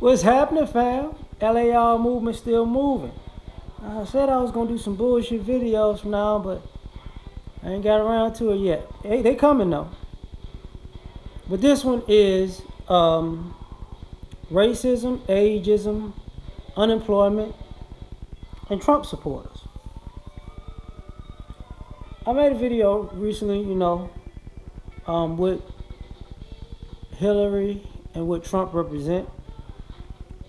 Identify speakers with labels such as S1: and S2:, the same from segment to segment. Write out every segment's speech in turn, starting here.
S1: What's happening, fam? L.A.R movement still moving. I said I was gonna do some bullshit videos from now, but I ain't got around to it yet. Hey, they coming though. But this one is racism, ageism, unemployment, and Trump supporters. I made a video recently, what Hillary and what Trump represent.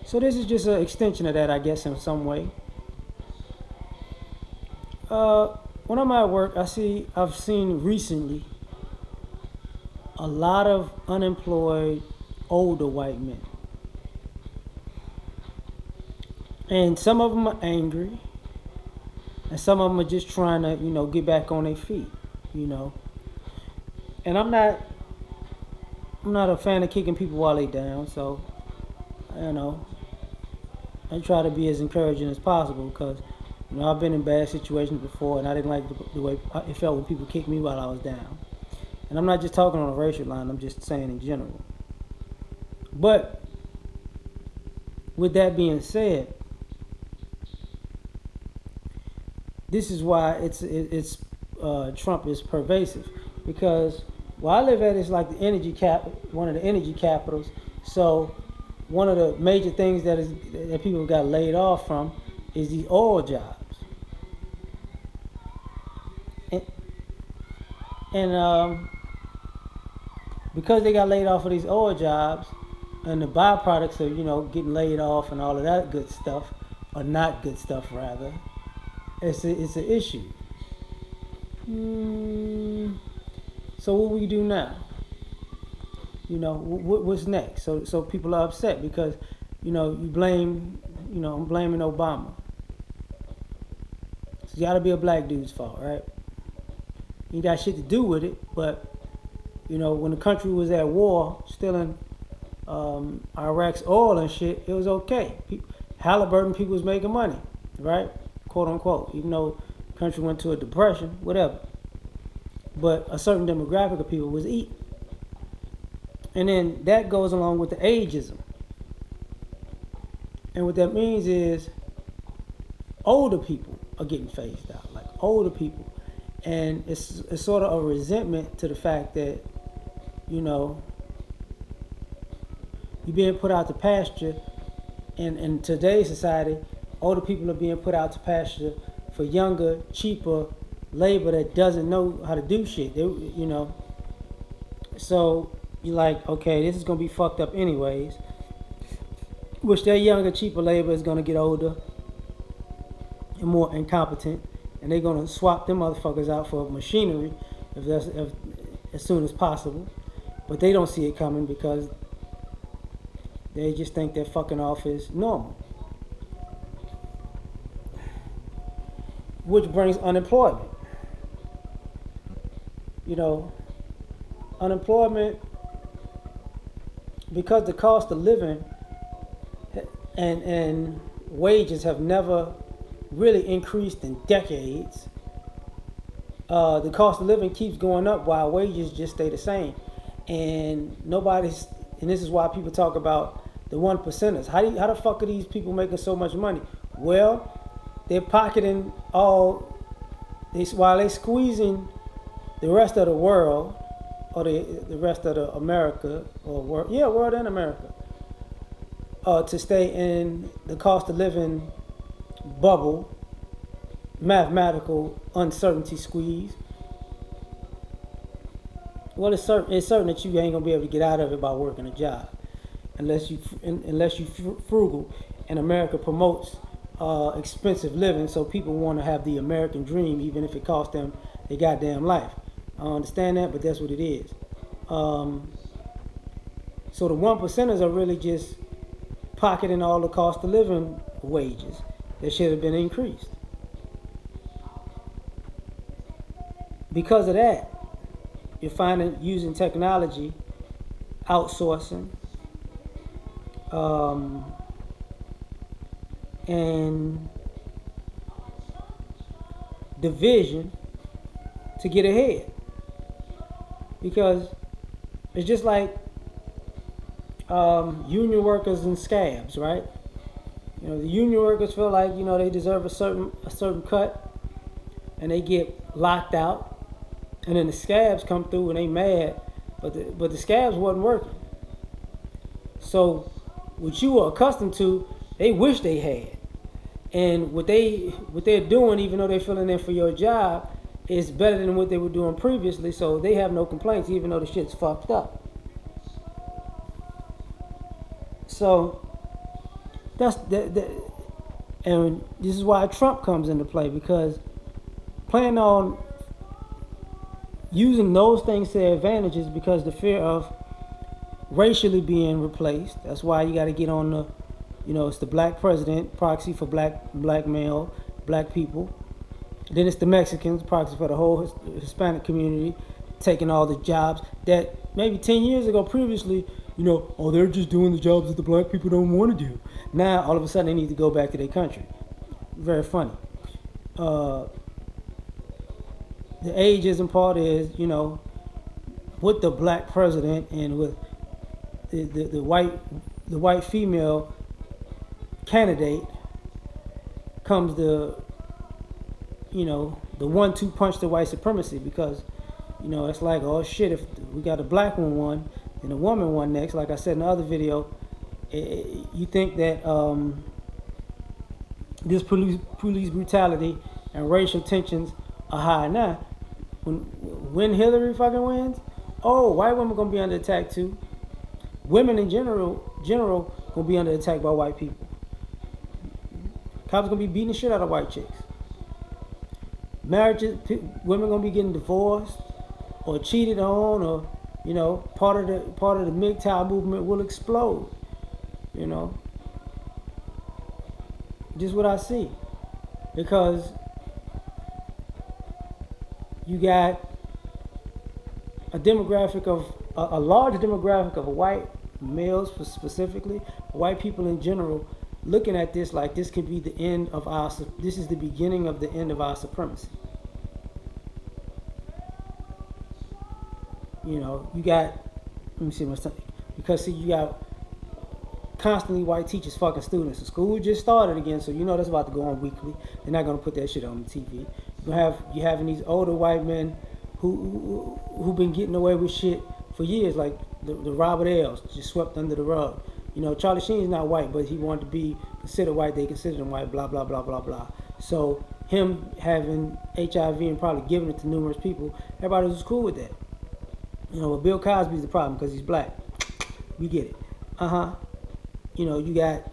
S1: So this is just an extension of that, I guess, in some way. When I'm at work, I've seen recently a lot of unemployed older white men. And some of them are angry, and some of them are just trying to, get back on their feet, And I'm not a fan of kicking people while they down, so, I try to be as encouraging as possible because, I've been in bad situations before, and I didn't like the way it felt when people kicked me while I was down. And I'm not just talking on a racial line, I'm just saying in general. But with that being said, this is why Trump is pervasive, because where I live at is like one of the energy capitals. So one of the major things that people got laid off from is the oil jobs. And because they got laid off of these oil jobs, and the byproducts of getting laid off and all of that good stuff, or not good stuff rather, it's an issue. So what we do now? What's next? So people are upset because I'm blaming Obama. It's got to be a black dude's fault, right? You ain't got shit to do with it, but when the country was at war, stealing Iraq's oil and shit, it was okay. Halliburton people was making money, right? Quote unquote, even though the country went to a depression, whatever. But a certain demographic of people was eating. And then that goes along with the ageism. And what that means is older people are getting phased out, like older people. And it's sort of a resentment to the fact that, you're being put out to pasture. And in today's society, older people are being put out to pasture for younger, cheaper labor that doesn't know how to do shit. So you're like, okay, this is going to be fucked up anyways. Which that younger, cheaper labor is going to get older and more incompetent. And they're going to swap them motherfuckers out for machinery as soon as possible. But they don't see it coming because they just think that fucking off is normal. Which brings unemployment. Unemployment, because the cost of living and wages have never really increased in decades. The cost of living keeps going up while wages just stay the same. And this is why people talk about the 1%ers. How the fuck are these people making so much money? Well, they're pocketing while they're squeezing the rest of the world, or the rest of the America, or world and America, to stay in the cost of living bubble, mathematical uncertainty squeeze. Well, it's certain that you ain't gonna be able to get out of it by working a job, unless you frugal. And America promotes expensive living, so people want to have the American dream, even if it costs them their goddamn life. I understand that, but that's what it is. So the 1%ers are really just pocketing all the cost of living wages that should have been increased. Because of that, you're finding using technology, outsourcing, and division to get ahead. Because it's just like union workers and scabs, right? You know, the union workers feel like, you know, they deserve a certain cut, and they get locked out, and then the scabs come through and they mad, but the scabs wasn't working. So what you were accustomed to, they wish they had, and what they're doing, even though they're filling in for your job, is better than what they were doing previously. So they have no complaints, even though the shit's fucked up. So that's that, and this is why Trump comes into play, because playing on using those things to their advantages, because the fear of racially being replaced. That's why you got to get on the, you know, it's the black president, proxy for black male, black people. Then it's the Mexicans, proxy for the whole Hispanic community, taking all the jobs that maybe 10 years ago previously, you know, oh, they're just doing the jobs that the black people don't want to do. Now, all of a sudden, they need to go back to their country. Very funny. The ageism part is, you know, with the black president and with the white female candidate comes the, you know, the 1-2 punch to white supremacy, because, you know, it's like, oh shit, if we got a black one won and a woman won next, like I said in the other video, you think that this police brutality and racial tensions are high. Now, when Hillary fucking wins, oh, white women gonna be under attack too. Women in general gonna be under attack by white people. Cops gonna be beating the shit out of white chicks. Marriages, women gonna be getting divorced or cheated on, or, you know, part of the MGTOW movement will explode. You know, just what I see, because you got a demographic of a large demographic of white males specifically, white people in general, looking at this like this could be the end of this is the beginning of the end of our supremacy. You know, you got, let me see my stuff, because see, you got constantly white teachers fucking students. The school just started again, so you know that's about to go on weekly. They're not gonna put that shit on the TV. You having these older white men who've been getting away with shit for years, like the Robert L's, just swept under the rug. You know, Charlie Sheen's not white, but he wanted to be considered white. They considered him white. Blah blah blah blah blah. So him having HIV and probably giving it to numerous people, everybody was cool with that. You know, but Bill Cosby's the problem because he's black. We get it. You know, you got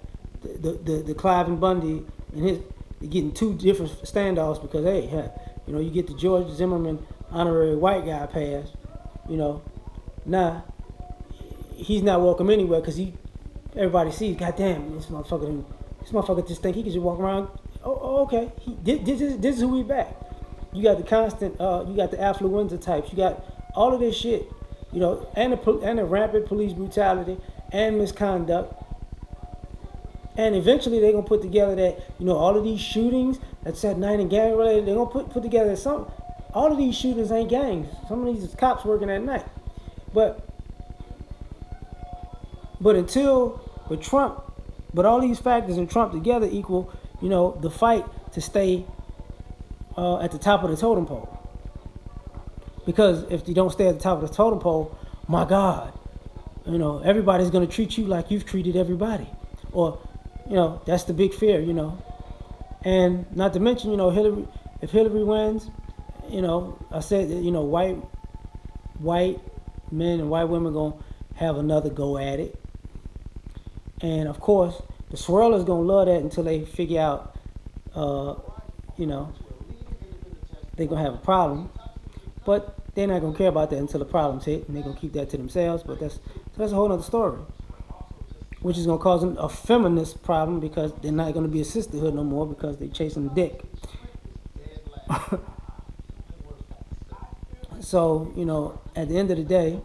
S1: the Clive and Bundy and his getting two different standoffs because, hey, you know, you get the George Zimmerman honorary white guy pass. You know, nah, he's not welcome anywhere because everybody sees, goddamn, this motherfucker just think he can just walk around. Oh okay, this is who we back. You got the constant, you got the affluenza types. You got all of this shit, you know, and the rampant police brutality and misconduct. And eventually they're gonna put together that, you know, all of these shootings that's at night and gang related, they're gonna put together all of these shootings ain't gangs. Some of these cops working at night. But all these factors and Trump together equal, you know, the fight to stay at the top of the totem pole. Because if you don't stay at the top of the totem pole, my God, you know, everybody's gonna treat you like you've treated everybody. Or, you know, that's the big fear, you know. And not to mention, you know, if Hillary wins, you know, I said that, you know, white men and white women gonna have another go at it. And of course, the swirlers gonna love that until they figure out, you know, they're gonna have a problem. But they're not gonna care about that until the problem's hit, and they're gonna keep that to themselves. But that's a whole other story, which is gonna cause them a feminist problem because they're not gonna be a sisterhood no more because they're chasing the dick. So, you know, at the end of the day,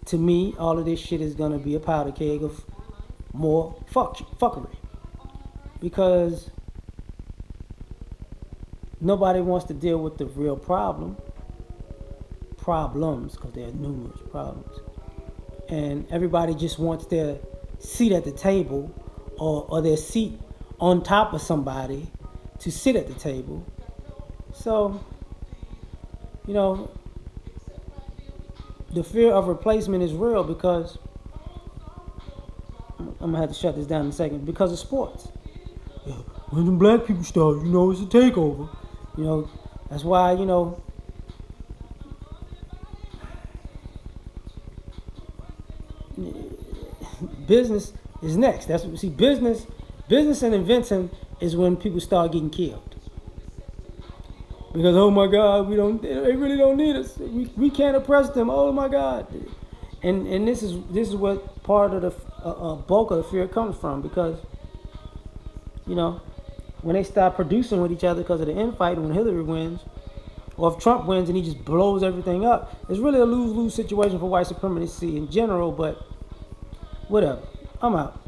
S1: to me, all of this shit is gonna be a powder keg of more fuckery, because nobody wants to deal with the real problems, because there are numerous problems, and everybody just wants their seat at the table, or their seat on top of somebody to sit at the table. So, you know, the fear of replacement is real because I'm gonna have to shut this down in a second, because of sports. Yeah, when the black people start, it's a takeover. That's why, business is next. That's what we see. Business and inventing is when people start getting killed. Because, oh my God, they really don't need us. We can't oppress them. Oh my God. And this is what part of the bulk of the fear comes from, because when they start producing with each other because of the infight, when Hillary wins, or if Trump wins and he just blows everything up, it's really a lose-lose situation for white supremacy in general. But whatever, I'm out.